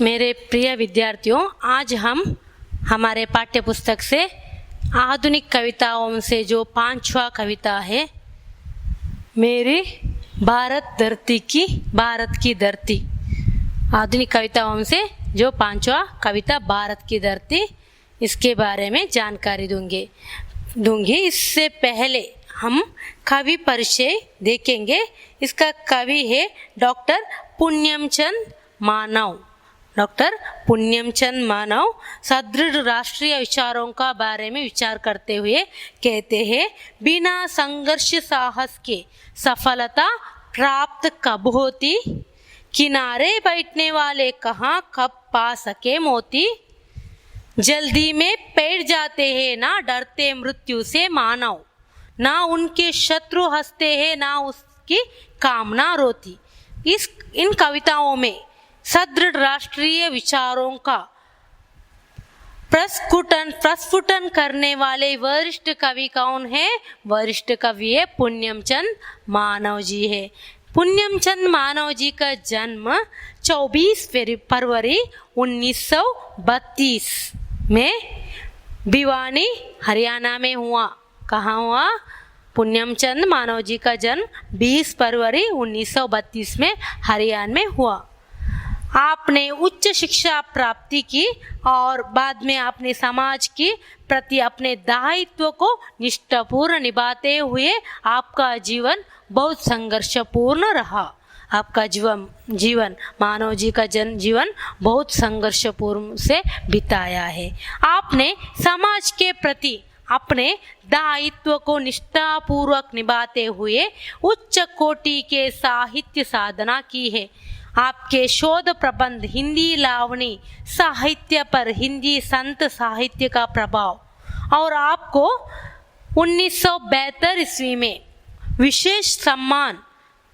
मेरे प्रिय विद्यार्थियों, आज हम हमारे पाठ्य पुस्तक से आधुनिक कविताओं से जो पांचवा कविता है, मेरी भारत की धरती। आधुनिक कविताओं से जो पांचवा कविता भारत की धरती, इसके बारे में जानकारी दूंगी। इससे पहले हम कवि परिचय देखेंगे। इसका कवि है डॉक्टर पुण्यमचंद मानव। डॉक्टर पुण्यमचंद मानव सदृढ़ राष्ट्रीय विचारों का बारे में विचार करते हुए कहते हैं, बिना संघर्ष साहस के सफलता प्राप्त कब होती, किनारे बैठने वाले कहाँ कब पा सके मोती, जल्दी में पैर जाते हैं ना डरते मृत्यु से मानव, ना उनके शत्रु हंसते हैं ना उसकी कामना रोती। इन कविताओं में सदृढ़ राष्ट्रीय विचारों का प्रस्फुटन करने वाले वरिष्ठ कवि कौन है? वरिष्ठ कवि है पुण्यमचंद मानव जी है। पुण्यमचंद मानव जी का जन्म 24 फरवरी 1932 में भिवानी हरियाणा में हुआ। कहाँ हुआ? पुण्यमचंद मानव जी का जन्म 20 फरवरी 1932 में हरियाणा में हुआ। आपने उच्च शिक्षा प्राप्ति की और बाद में आपने समाज के प्रति अपने दायित्व को निष्ठापूर्ण निभाते हुए आपका जीवन बहुत संघर्षपूर्ण रहा। आपका जीवन मानव जी का जीवन बहुत संघर्षपूर्ण से बिताया है। आपने समाज के प्रति अपने दायित्व को निष्ठापूर्वक निभाते हुए उच्च कोटि के साहित्य साधना की है। आपके शोध प्रबंध हिंदी लावणी साहित्य पर हिंदी संत साहित्य का प्रभाव और आपको 1972 ईस्वी में विशेष सम्मान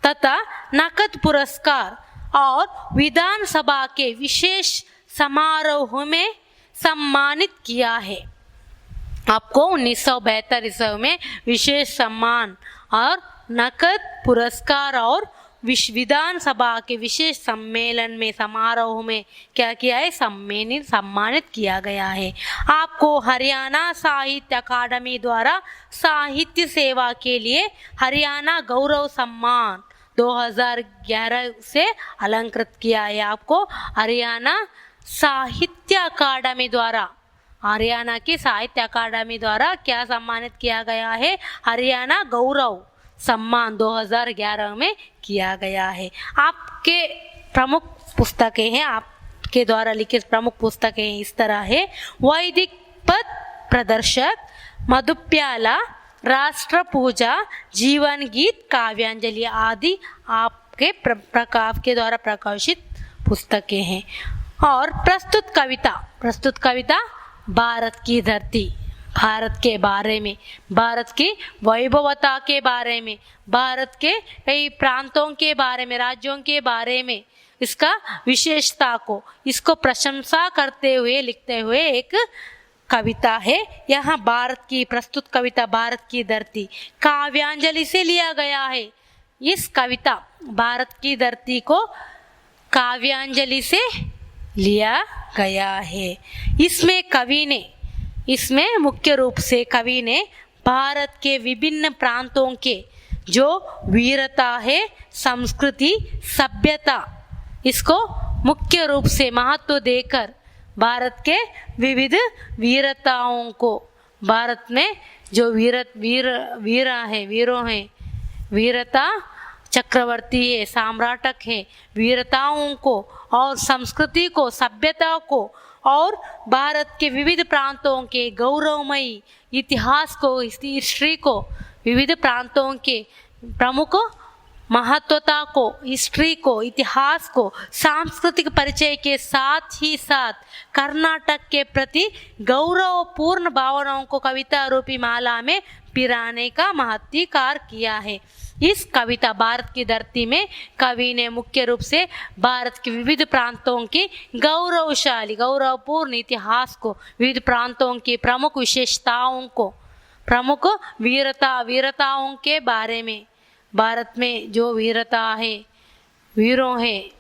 तथा नकद पुरस्कार और विधानसभा के विशेष समारोह में सम्मानित किया है। आपको 1972 ईस्वी में विशेष सम्मान और नकद पुरस्कार और विधानसभा के विशेष सम्मेलन में समारोह में क्या किया है? सम्मानित किया गया है। आपको हरियाणा साहित्य अकादमी द्वारा साहित्य सेवा के लिए हरियाणा गौरव सम्मान 2011 से अलंकृत किया है। आपको हरियाणा साहित्य अकादमी द्वारा, हरियाणा की साहित्य अकादमी द्वारा क्या सम्मानित किया गया है? हरियाणा गौरव सम्मान 2011 में किया गया है। आपके प्रमुख पुस्तकें हैं, आपके द्वारा लिखित प्रमुख पुस्तकें इस तरह है, वैदिक पद प्रदर्शक, मधुप्याला, राष्ट्र पूजा, जीवन गीत, काव्यांजलि आदि आपके प्रकाश के द्वारा प्रकाशित पुस्तकें हैं। और प्रस्तुत कविता भारत की धरती, भारत के बारे में, भारत की वैभवता के बारे में, भारत के कई प्रांतों के बारे में, राज्यों के बारे में, इसका विशेषता को, इसको प्रशंसा करते हुए लिखते हुए एक कविता है। यहाँ भारत की प्रस्तुत कविता भारत की धरती काव्यांजलि से लिया गया है। इस कविता भारत की धरती को काव्यांजलि से लिया गया है। इसमें मुख्य रूप से कवि ने भारत के विभिन्न प्रांतों के जो वीरता है, संस्कृति, सभ्यता, इसको मुख्य रूप से महत्व देकर भारत के विविध वीरताओं को, भारत में जो वीरों हैं, वीरता चक्रवर्ती है, सम्राटक है, वीरताओं को और संस्कृति को, सभ्यता को और भारत के विविध प्रांतों के गौरवमयी इतिहास को, हिस्ट्री को, विविध प्रांतों के प्रमुख महत्वता को, हिस्ट्री को, इतिहास को, सांस्कृतिक परिचय के साथ ही साथ कर्नाटक के प्रति गौरवपूर्ण भावनाओं को कविता रूपी माला में पिराने का महत्व कार्य किया है। इस कविता भारत की धरती में कवि ने मुख्य रूप से भारत के विविध प्रांतों की गौरवपूर्ण इतिहास को, विविध प्रांतों की प्रमुख विशेषताओं को, प्रमुख वीरताओं के बारे में, भारत में जो वीरता है, वीरों हैं,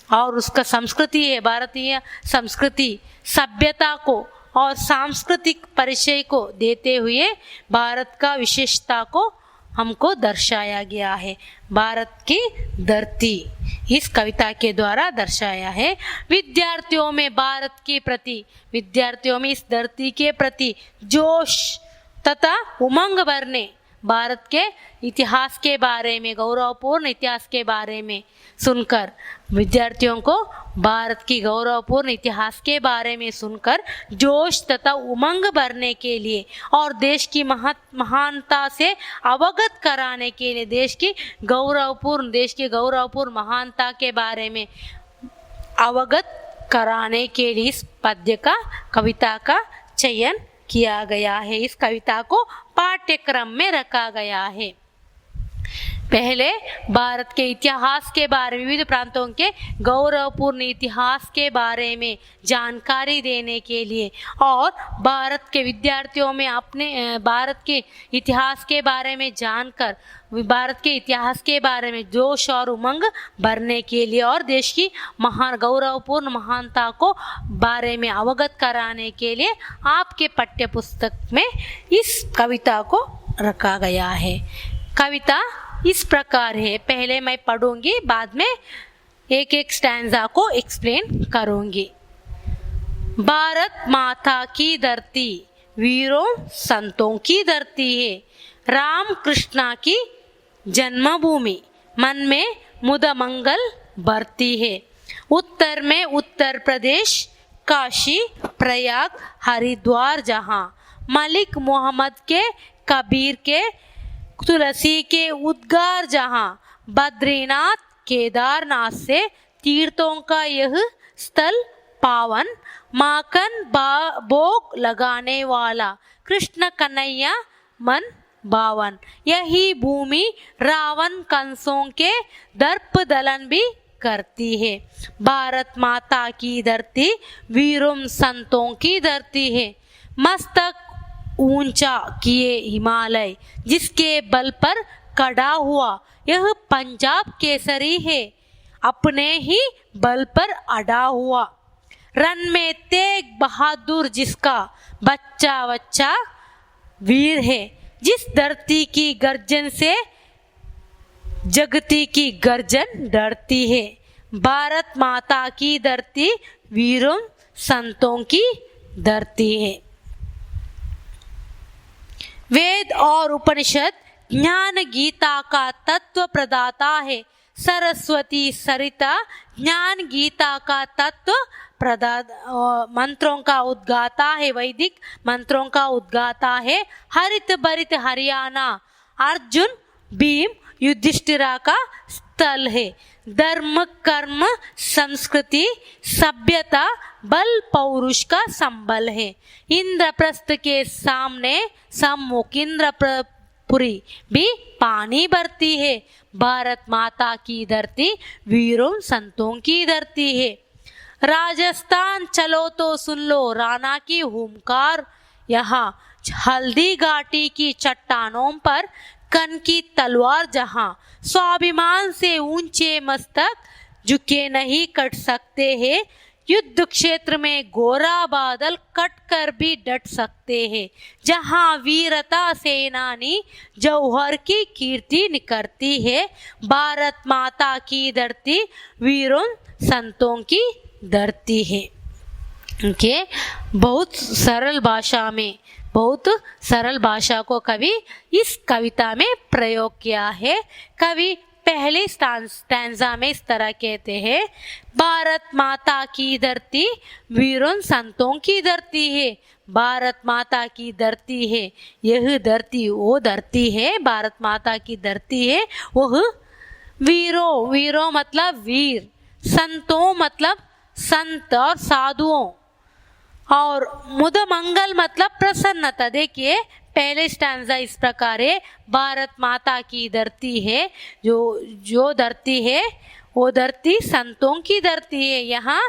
और उसका संस्कृति है, भारतीय संस्कृति सभ्यता को और सांस्कृतिक परिचय को देते हुए भारत का विशेषता को हमको दर्शाया गया है। भारत की धरती इस कविता के द्वारा दर्शाया है। विद्यार्थियों में भारत के प्रति, विद्यार्थियों में इस धरती के प्रति जोश तथा उमंग भरने, भारत के इतिहास के बारे में, गौरवपूर्ण इतिहास के बारे में सुनकर, विद्यार्थियों को भारत की गौरवपूर्ण इतिहास के बारे में सुनकर जोश तथा उमंग भरने के लिए और देश की महानता से अवगत कराने के लिए, देश की गौरवपूर्ण महानता के बारे में अवगत कराने के लिए इस पद्य का, कविता का चयन किया गया है। इस कविता को पाठ्यक्रम में रखा गया है। पहले भारत के इतिहास के बारे में, विविध प्रांतों के गौरवपूर्ण इतिहास के बारे में जानकारी देने के लिए और भारत के विद्यार्थियों में अपने भारत के इतिहास के बारे में जानकर भारत के इतिहास के बारे में जोश और उमंग भरने के लिए और देश की गौरवपूर्ण महानता को बारे में अवगत कराने के लिए आपके पाठ्य पुस्तक में इस कविता को रखा गया है। कविता इस प्रकार है, पहले मैं पढ़ूंगी, बाद में एक एक स्टैंजा को एक्सप्लेन करूंगी। भारत माता की धरती वीरों संतों की धरती है, राम कृष्णा की जन्मभूमि, मन में मुद मंगल भरती है। उत्तर में उत्तर प्रदेश, काशी प्रयाग हरिद्वार, जहां मलिक मोहम्मद के कबीर के तुलसी के उद्गार, जहां बद्रीनाथ केदारनाथ से तीर्थों का यह स्थल पावन, माखन भोग लगाने वाला कृष्ण कन्हैया मन भावन, यही भूमि रावण कंसों के दर्प दलन भी करती है। भारत माता की धरती वीरों संतों की धरती है, मस्तक ऊंचा किए हिमालय, जिसके बल पर खड़ा हुआ यह पंजाब केसरी है, अपने ही बल पर अड़ा हुआ। रन में तेग बहादुर, जिसका बच्चा बच्चा वीर है, जिस धरती की गर्जन से जगती की गर्जन डरती है। भारत माता की धरती वीरों संतों की धरती है। वेद और उपनिषद ज्ञान गीता का तत्व प्रदाता है, सरस्वती सरिता ज्ञान गीता का तत्व मंत्रों का उद्गाता है, वैदिक मंत्रों का उद्गाता है। हरित भरित हरियाणा अर्जुन भीम युधिष्ठिरा का स्थल है, धर्म कर्म संस्कृति सभ्यता बल पौरुष का संबल है। इंद्रप्रस्थ के सामने सम्मुख इंद्रपुरी भी पानी भरती है। भारत माता की धरती वीरों संतों की धरती है। राजस्थान चलो तो सुन लो राणा की हुंकार, यहाँ हल्दी घाटी की चट्टानों पर कन की तलवार, जहाँ स्वाभिमान से ऊंचे मस्तक झुके नहीं कट सकते हैं, युद्ध क्षेत्र में गोरा बादल कट कर भी डट सकते हैं, जहाँ वीरता सेनानी जौहर की कीर्ति निकलती है। भारत माता की धरती वीरों संतों की धरती है। ओके, बहुत सरल भाषा में, बहुत सरल भाषा को कवि इस कविता में प्रयोग किया है। कवि पहले स्टैंजा में इस तरह कहते हैं, भारत माता की धरती वीरों संतों की धरती है। भारत माता की धरती है, यह धरती वो धरती है, भारत माता की धरती है, वह वीरों, वीरों मतलब वीर, संतों मतलब संत और साधुओं, और मुद मंगल मतलब प्रसन्नता। देखिए पहले स्टैंजा इस प्रकार है, भारत माता की धरती है, जो धरती है वो धरती संतों की धरती है। यहाँ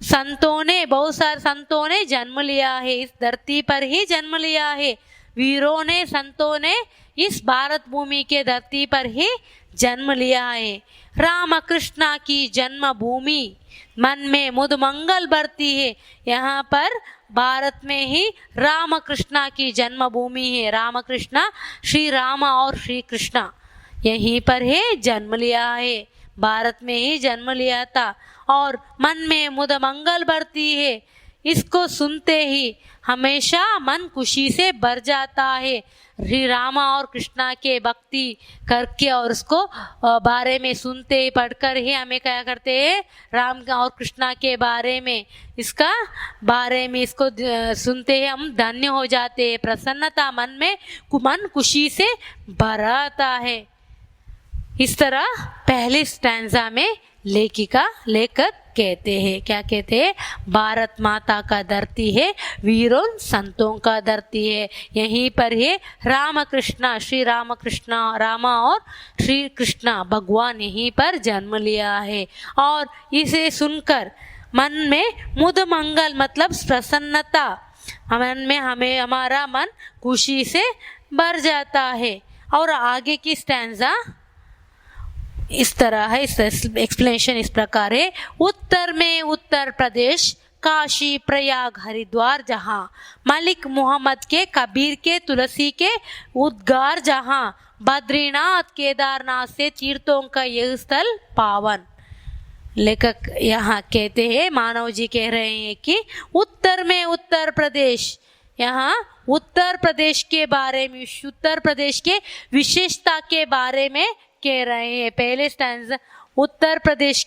संतों ने, बहुत सारे संतों ने जन्म लिया है, इस धरती पर ही जन्म लिया है। वीरों ने, संतों ने इस भारत भूमि के धरती पर ही जन्म लिया है। राम कृष्णा की जन्मभूमि मन में मुद मंगल भरती है। यहाँ पर भारत में ही राम कृष्णा की जन्मभूमि है। राम कृष्णा श्री राम और श्री कृष्णा यहीं पर है जन्म लिया है, भारत में ही जन्म लिया था। और मन में मुद मंगल भरती है, इसको सुनते ही हमेशा मन खुशी से भर जाता है। श्री रामा और कृष्णा के भक्ति करके और उसको बारे में सुनते ही पढ़कर ही हमें क्या करते हैं, राम और कृष्णा के बारे में इसका बारे में इसको सुनते ही हम धन्य हो जाते हैं। प्रसन्नता मन में मन खुशी से भर आता है। इस तरह पहले स्टैंजा में लेखक कहते हैं, क्या कहते हैं, भारत माता का धरती है, वीरों संतों का धरती है। यहीं पर है राम कृष्णा, श्री राम कृष्णा, रामा और श्री कृष्णा भगवान यहीं पर जन्म लिया है। और इसे सुनकर मन में मुद मंगल मतलब प्रसन्नता, मन में हमारा मन खुशी से भर जाता है। और आगे की स्टैंजा इस तरह है, इस एक्सप्लेनेशन इस प्रकार है। उत्तर में उत्तर प्रदेश, काशी प्रयाग हरिद्वार जहाँ, मलिक मोहम्मद के कबीर के तुलसी के उद्गार जहाँ, बद्रीनाथ केदारनाथ से तीर्थों का यह स्थल पावन। लेखक यहाँ कहते हैं, मानव जी कह रहे हैं कि उत्तर में उत्तर प्रदेश, यहाँ उत्तर प्रदेश के बारे में, उत्तर प्रदेश के विशेषता के बारे में कह रहे हैं। पहले स्टैंजा उत्तर प्रदेश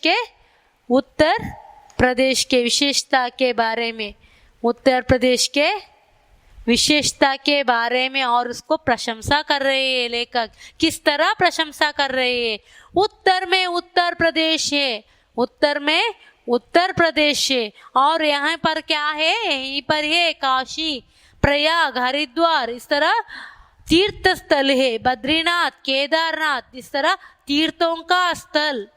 के विशेषता के बारे में, उत्तर प्रदेश के विशेषता के बारे में और उसको प्रशंसा कर रहे हैं। लेखक किस तरह प्रशंसा कर रहे हैं। उत्तर में उत्तर प्रदेश है, उत्तर में उत्तर प्रदेश है, और यहाँ पर क्या है, यहीं पर है काशी प्रयाग हरिद्वार, इस तरह तीर्थ स्थल है, बद्रीनाथ केदारनाथ, इस तरह तीर्थों का स्थल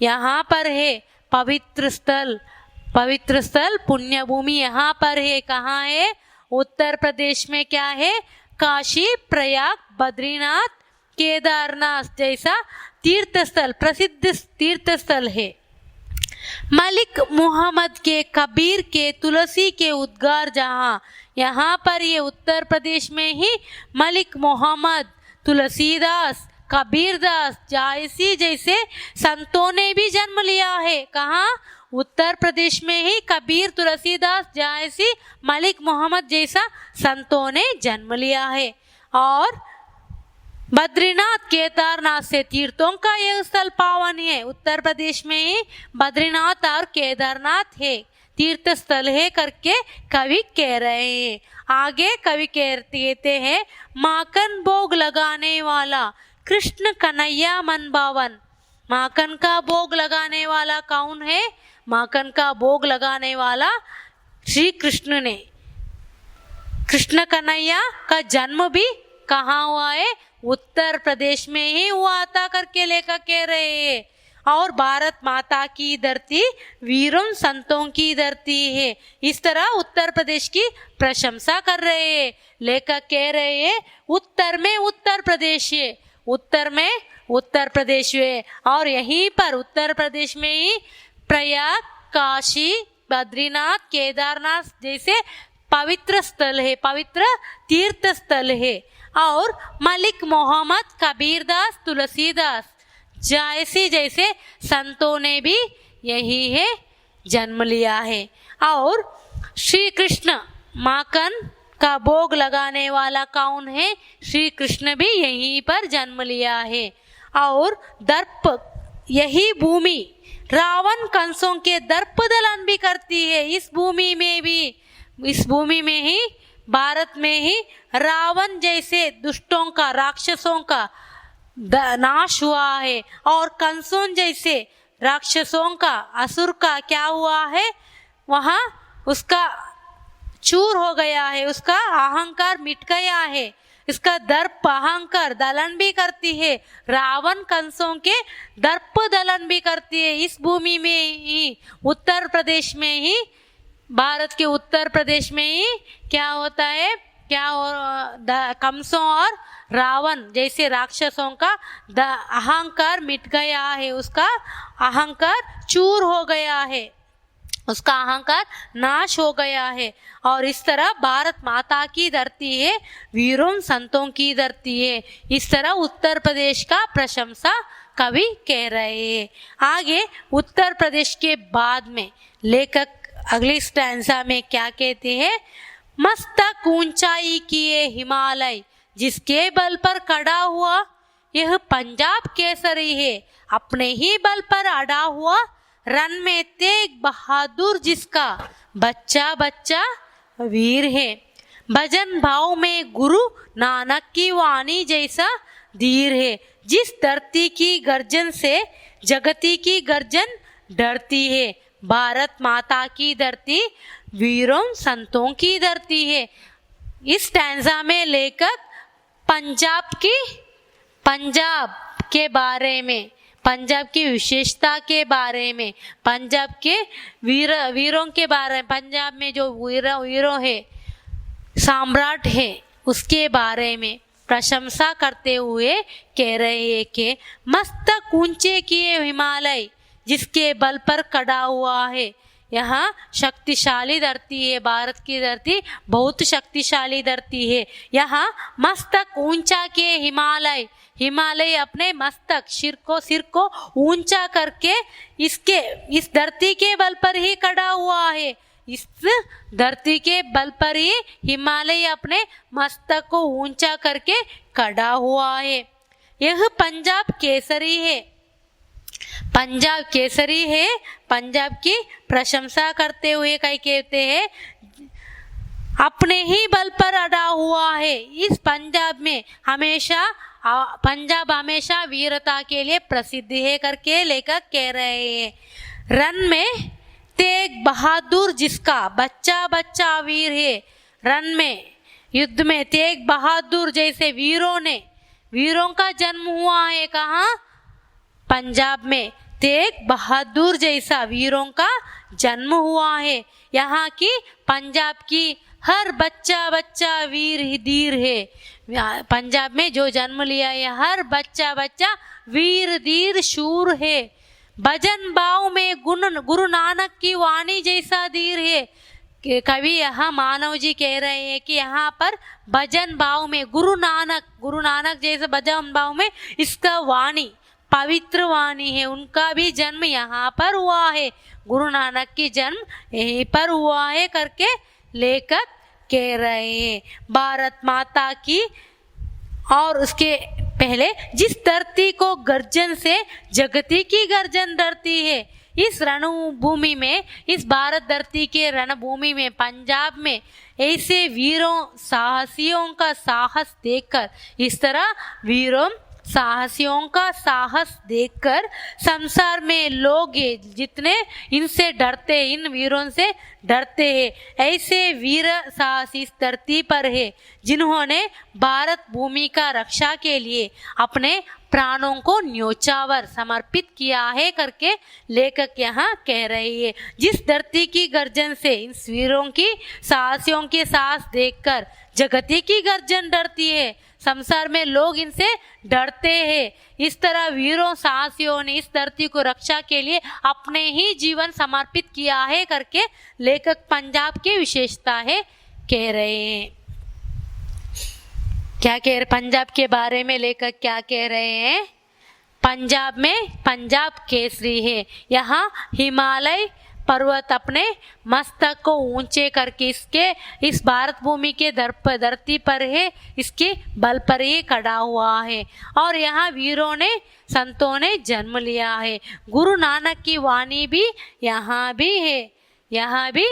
यहाँ पर है। पवित्र स्थल पुण्य भूमि यहाँ पर है। कहाँ है, उत्तर प्रदेश में क्या है, काशी प्रयाग बद्रीनाथ केदारनाथ जैसा तीर्थ स्थल, प्रसिद्ध तीर्थ स्थल है। मलिक मोहम्मद के कबीर के तुलसी के उद्गार जहाँ, यहाँ पर ये उत्तर प्रदेश में ही मलिक मोहम्मद, तुलसीदास, कबीरदास जैसे संतों ने भी जन्म लिया है। कहाँ, उत्तर प्रदेश में ही कबीर तुलसीदास जैसी मलिक मोहम्मद जैसा संतों ने जन्म लिया है। और बद्रीनाथ केदारनाथ से तीर्थों का यह स्थल पावन है। उत्तर प्रदेश में ही बद्रीनाथ और केदारनाथ है, तीर्थ स्थल है करके कवि कह रहे हैं। आगे कवि कहते हैं, माखन भोग लगाने वाला कृष्ण कन्हैया मन भावन। माखन का भोग लगाने वाला कौन है, माखन का भोग लगाने वाला श्री कृष्ण ने। कृष्ण कन्हैया का जन्म भी कहाँ हुआ है, उत्तर प्रदेश में ही हुआ था करके लेखक कह रहे हैं। और भारत माता की धरती वीरों संतों की धरती है। इस तरह उत्तर प्रदेश की प्रशंसा कर रहे हैं। लेखक कह रहे हैं, उत्तर में उत्तर प्रदेश है, उत्तर में उत्तर प्रदेश है, और यहीं पर उत्तर प्रदेश में ही प्रयाग, काशी, बद्रीनाथ, केदारनाथ जैसे पवित्र स्थल है, पवित्र तीर्थ स्थल है। और मलिक मोहम्मद, कबीरदास, तुलसीदास जैसे संतों ने भी यही है जन्म लिया है। और श्री कृष्ण, माखन का भोग लगाने वाला कौन है, श्री कृष्ण भी यहीं पर जन्म लिया है। और दर्प, यही भूमि रावण कंसों के दर्प दलन भी करती है। इस भूमि में भी, इस भूमि में ही, भारत में ही रावण जैसे दुष्टों का, राक्षसों का नाश हुआ है। और कंसों जैसे राक्षसों का, असुर का क्या हुआ है, वहाँ उसका चूर हो गया है, उसका अहंकार मिट गया है। इसका दर्प अहंकार दलन भी करती है, रावण कंसों के दर्प दलन भी करती है। इस भूमि में ही, उत्तर प्रदेश में ही, भारत के उत्तर प्रदेश में ही क्या होता है, क्या, और कंसों और रावण जैसे राक्षसों का अहंकार मिट गया है, उसका अहंकार चूर हो गया है, उसका अहंकार नाश हो गया है। और इस तरह भारत माता की धरती है, वीरों संतों की धरती है। इस तरह उत्तर प्रदेश का प्रशंसा कवि कह रहे हैं। आगे उत्तर प्रदेश के बाद में लेखक अगली स्टैंजा में क्या कहते हैं, मस्तक ऊंचाई किए हिमालय, जिसके बल पर खड़ा हुआ यह पंजाब केसरी है, अपने ही बल पर अड़ा हुआ रन में तेग बहादुर, जिसका बच्चा बच्चा वीर है। भजन भाव में गुरु नानक की वाणी जैसा धीर है, जिस धरती की गर्जन से जगती की गर्जन डरती है। भारत माता की धरती वीरों संतों की धरती है। इस स्टैंजा में लेकर पंजाब के बारे में, पंजाब की विशेषता के बारे में, पंजाब के वीरों के बारे में, पंजाब में जो वीरों है, सम्राट है, उसके बारे में प्रशंसा करते हुए कह रहे हैं कि मस्तक ऊंचे किए हिमालय, जिसके बल पर खड़ा हुआ है। यहाँ शक्तिशाली धरती है, भारत की धरती बहुत शक्तिशाली धरती है। यहाँ मस्तक ऊंचा किए हिमालय, हिमालय अपने मस्तक सिर को ऊंचा करके इस धरती के बल पर ही खड़ा हुआ है। इस धरती के बल पर ही हिमालय अपने मस्तक को ऊंचा करके खड़ा हुआ है। यह पंजाब केसरी है, पंजाब केसरी है। पंजाब की प्रशंसा करते हुए कई कहते हैं, अपने ही बल पर अड़ा हुआ है। इस पंजाब हमेशा वीरता के लिए प्रसिद्ध है करके लेखक कह रहे हैं। रन में तेग बहादुर, जिसका बच्चा बच्चा वीर है। रन में, युद्ध में तेग बहादुर जैसे वीरों का जन्म हुआ है। कहाँ? पंजाब में तेग बहादुर जैसा वीरों का जन्म हुआ है। यहाँ की पंजाब की हर बच्चा बच्चा वीर ही धीर है। पंजाब में जो जन्म लिया है, हर बच्चा बच्चा वीर धीर शूर है। भजन भाव में गुरु नानक की वाणी जैसा धीर है। कवि यहाँ मानव जी कह रहे हैं कि यहाँ पर भजन भाव में गुरु नानक जैसे भजन भाव में इसका वाणी पवित्र वाणी है, उनका भी जन्म यहाँ पर हुआ है। गुरु नानक की जन्म यहीं पर हुआ है करके लेखक कह रहे हैं। भारत माता की और उसके पहले जिस धरती को गर्जन से जगती की गर्जन डरती है, इस रणभूमि में, इस भारत धरती के रणभूमि में, पंजाब में ऐसे वीरों साहसियों का साहस देखकर, इस तरह वीरों साहसियों का साहस देखकर संसार में लोग जितने इनसे डरते, इन वीरों से डरते हैं, ऐसे वीर साहस इस धरती पर है जिन्होंने भारत भूमि का रक्षा के लिए अपने प्राणों को न्योछावर समर्पित किया है करके लेखक यहाँ कह रही है। जिस धरती की गर्जन से इन वीरों की साहसियों के साहस देखकर जगती की गर्जन डरती है, संसार में लोग इनसे डरते हैं। इस तरह वीरों साहसियों ने इस धरती को रक्षा के लिए अपने ही जीवन समर्पित किया है करके लेखक पंजाब की विशेषता है कह रहे हैं। क्या कह रहे पंजाब के बारे में लेखक क्या कह रहे हैं? पंजाब में पंजाब केसरी है। यहाँ हिमालय पर्वत अपने मस्तक को ऊंचे करके इस भारत भूमि के धरती पर है, इसके बल पर ही खड़ा हुआ है। और यहाँ वीरों ने संतों ने जन्म लिया है। गुरु नानक की वाणी भी यहाँ भी है, यहाँ भी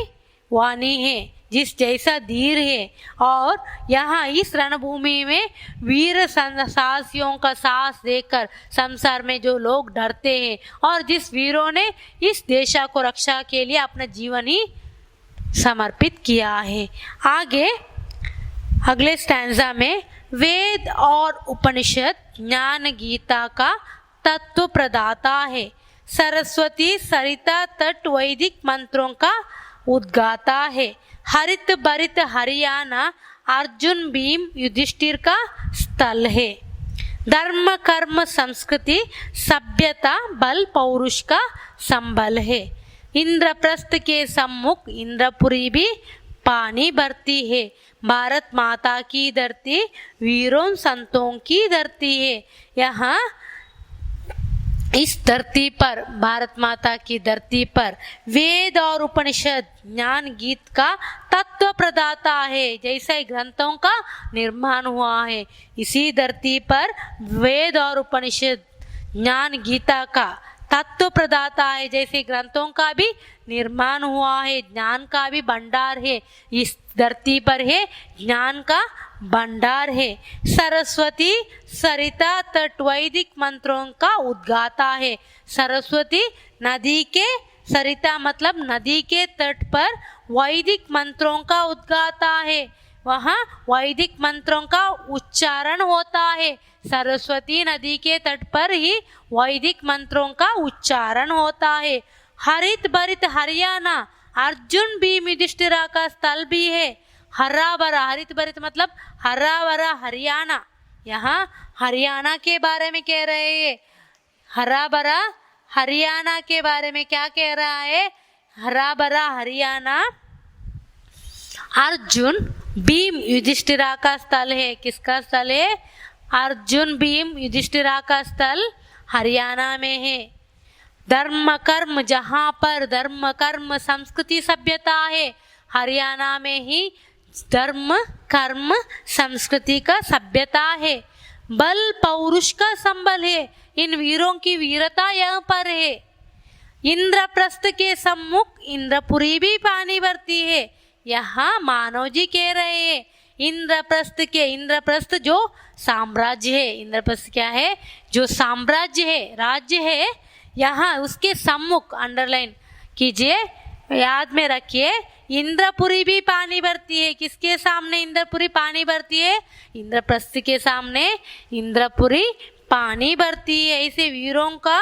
वाणी है जिस जैसा धीर है। और यहाँ इस रणभूमि में वीर साहसियों का साहस देखकर संसार में जो लोग डरते हैं, और जिस वीरों ने इस देश को रक्षा के लिए अपना जीवन ही समर्पित किया है। आगे अगले स्टैंजा में वेद और उपनिषद ज्ञान गीता का तत्व प्रदाता है, सरस्वती सरिता तट वैदिक मंत्रों का उद्गाता है, हरित भरित हरियाणा अर्जुन भीम युधिष्ठिर का स्थल है। धर्म कर्म संस्कृति सभ्यता बल पौरुष का संबल है। इंद्रप्रस्थ के सम्मुख इंद्रपुरी भी पानी भरती है। भारत माता की धरती वीरों संतों की धरती है। यहाँ इस धरती पर, भारत माता की धरती पर वेद और उपनिषद ज्ञान गीत का तत्व प्रदाता है। जैसे ग्रंथों का निर्माण हुआ है, इसी धरती पर वेद और उपनिषद ज्ञान गीता का तत्व प्रदाता है। जैसे ग्रंथों का भी निर्माण हुआ है, ज्ञान का भी भंडार है। इस धरती पर है ज्ञान का भंडार है। सरस्वती सरिता तट वैदिक मंत्रों का उद्गाता है। सरस्वती नदी के, सरिता मतलब नदी के तट पर वैदिक मंत्रों का उद्गाता है। वहाँ वैदिक मंत्रों का उच्चारण होता है। सरस्वती नदी के तट पर ही वैदिक मंत्रों का उच्चारण होता है। हरित भरित हरियाणा अर्जुन भीम युधिष्ठिरा का स्थल भी है। हरा भरा, हरित भरित मतलब हरा भरा हरियाणा। यहाँ हरियाणा के बारे में कह रहे हैं। हरा भरा हरियाणा के बारे में क्या कह रहा है? हरा भरा हरियाणा अर्जुन भीम युधिष्ठिरा का स्थल है। किसका स्थल है? अर्जुन भीम युधिष्ठिरा का स्थल हरियाणा में है। धर्म कर्म, जहाँ पर धर्म कर्म संस्कृति सभ्यता है, हरियाणा में ही धर्म कर्म संस्कृति का सभ्यता है। बल पौरुष का संबल है। इन वीरों की वीरता यहाँ पर है। इंद्रप्रस्थ के सम्मुख इंद्रपुरी भी पानी भरती है। यहाँ मानव जी कह रहे हैं इंद्रप्रस्थ के, इंद्रप्रस्थ जो साम्राज्य है, इंद्रप्रस्थ क्या है? जो साम्राज्य है, राज्य है। यहाँ उसके सम्मुख अंडरलाइन कीजिए, याद में रखिए, इंद्रपुरी भी पानी भरती है। किसके सामने इंद्रपुरी पानी भरती है? इंद्रप्रस्थ के सामने इंद्रपुरी पानी भरती है। ऐसे वीरों का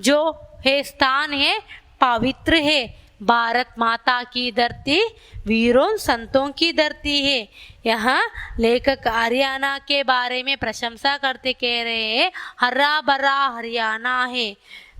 जो है स्थान है पवित्र है। भारत माता की धरती वीरों संतों की धरती है। यहाँ लेखक हरियाणा के बारे में प्रशंसा करते कह रहे हैं हरा भरा हरियाणा है।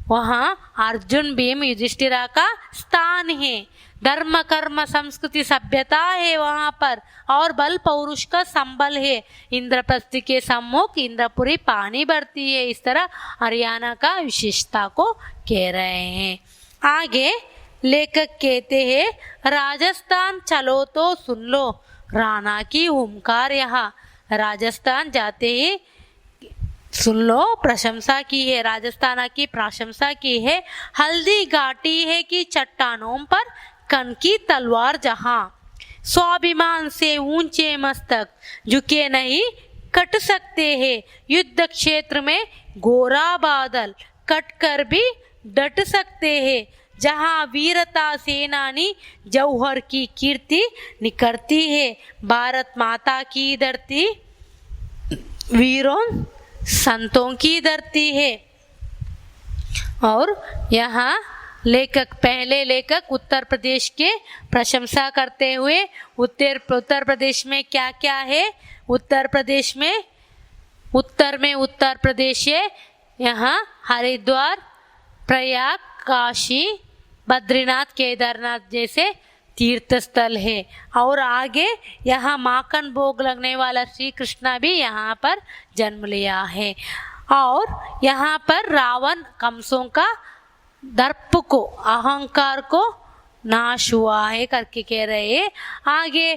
वहाँ अर्जुन भीम युधिष्ठिरा का स्थान है। धर्म कर्म संस्कृति सभ्यता है वहाँ पर, और बल पौरुष का संबल है। इंद्रप्रस्थ के सम्मुख इंद्रपुरी पानी भरती है। इस तरह हरियाणा का विशेषता को कह रहे हैं। आगे लेखक कहते हैं राजस्थान चलो तो सुन लो राणा की हुंकार। यहाँ राजस्थान जाते ही सुन लो, प्रशंसा की है, राजस्थान की प्रशंसा की है। हल्दी घाटी है कि चट्टानों पर कन की तलवार, जहाँ स्वाभिमान से ऊंचे मस्तक झुके नहीं कट सकते हैं। युद्ध क्षेत्र में गोरा बादल कट कर भी डट सकते हैं। जहाँ वीरता सेनानी जौहर की कीर्ति निकलती है। भारत माता की धरती वीरों संतों की धरती है। और यहाँ पहले लेखक उत्तर प्रदेश के प्रशंसा करते हुए उत्तर प्रदेश में क्या क्या है? उत्तर प्रदेश में उत्तर प्रदेश है। यहाँ हरिद्वार, प्रयाग, काशी, बद्रीनाथ, केदारनाथ जैसे तीर्थ स्थल है। और आगे यहाँ माखन भोग लगने वाला श्री कृष्णा भी यहाँ पर जन्म लिया है। और यहाँ पर रावण कंसों का दर्प को, अहंकार को नाश हुआ है करके कह रहे हैं। आगे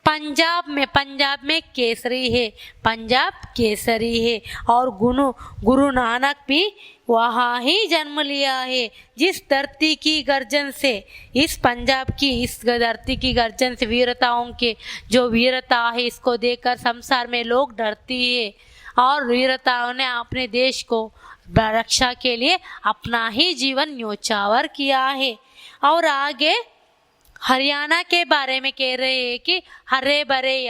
पंजाब में केसरी है, पंजाब केसरी है। और गुरु नानक भी वहाँ ही जन्म लिया है। जिस धरती की गर्जन से, इस पंजाब की इस धरती की गर्जन से वीरताओं के जो वीरता है, इसको देखकर संसार में लोग डरती है। और वीरताओं ने अपने देश को रक्षा के लिए अपना ही जीवन न्योछावर किया है। और आगे हरियाणा के बारे में कह रहे हैं कि हरे भरे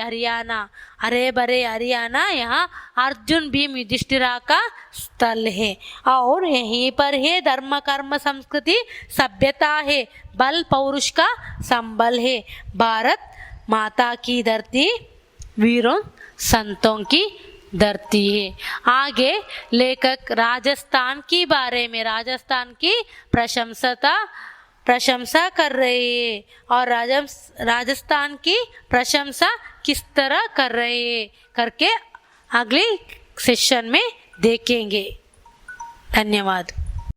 हरियाणा यहाँ अर्जुन भीम युधिष्ठिरा का स्थल है। और यहीं पर है धर्म कर्म संस्कृति सभ्यता है, बल पौरुष का संबल है। भारत माता की धरती वीरों संतों की धरती है। आगे लेखक राजस्थान के बारे में, राजस्थान की प्रशंसा कर रहे हैं और राजस्थान की प्रशंसा किस तरह कर रहे हैं करके अगले सेशन में देखेंगे। धन्यवाद।